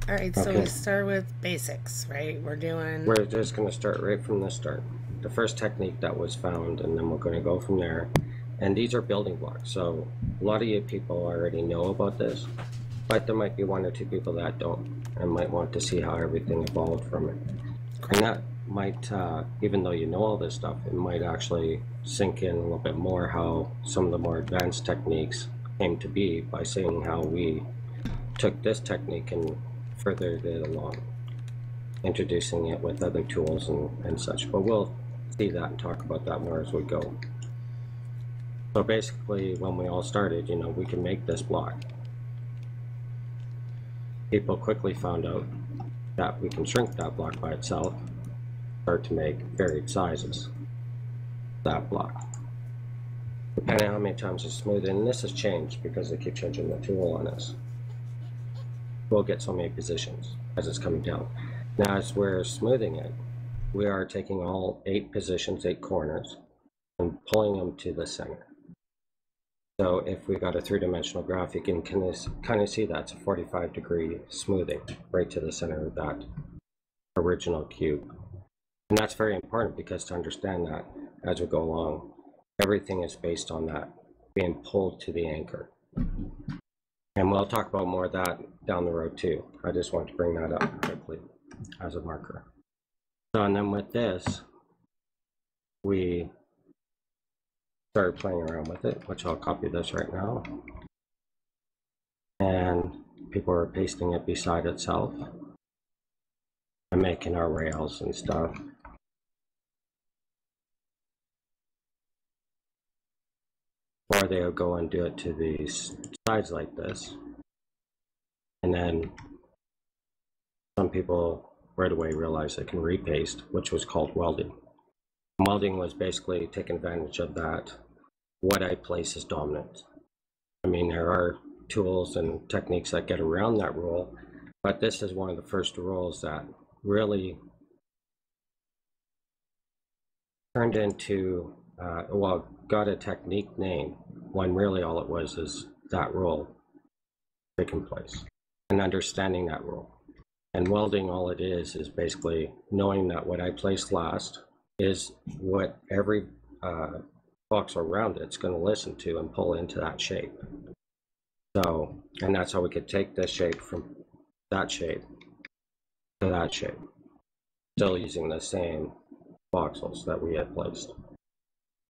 All right, so we Okay, start with basics, right? We're doing. we're just going to start right from the start. The first technique that was found, and then we're going to go from there. And these are building blocks, so a lot of you people already know about this, but there might be one or two people that don't and might want to see how everything evolved from it. And that might, even though you know all this stuff, it might actually sink in a little bit more how some of the more advanced techniques came to be by seeing how we took this technique and furthered it along, introducing it with other tools and such. But we'll see that and talk about that more as we go. So basically, when we all started, we can make this block. People quickly found out that we can shrink that block by itself, start to make varied sizes of that block. Depending on how many times it's smoothed, and this has changed because they keep changing the tool on us. We'll get so many positions as it's coming down. Now, as we're smoothing it, we are taking all 8 positions, 8 corners, and pulling them to the center. So if we got a 3-dimensional graph, you can kind of see that's a 45-degree smoothing right to the center of that original cube. And that's very important because to understand that as we go along, everything is based on that being pulled to the anchor. And we'll talk about more of that down the road too. I just want to bring that up quickly as a marker. So, and then with this, we started playing around with it, which I'll copy this right now. And people are pasting it beside itself and making our rails and stuff. Or they'll go and do it to these sides like this. And then some people right away realize they can repaste, which was called welding. Welding was basically taking advantage of that what I place is dominant. I mean, there are tools and techniques that get around that rule, but this is one of the first rules that really turned into, got a technique name, when really all it was is that rule taking place and understanding that rule. And welding, all it is basically knowing that what I placed last is what every box around it's going to listen to and pull into that shape. So, and that's how we could take this shape from that shape to that shape, still using the same voxels that we had placed.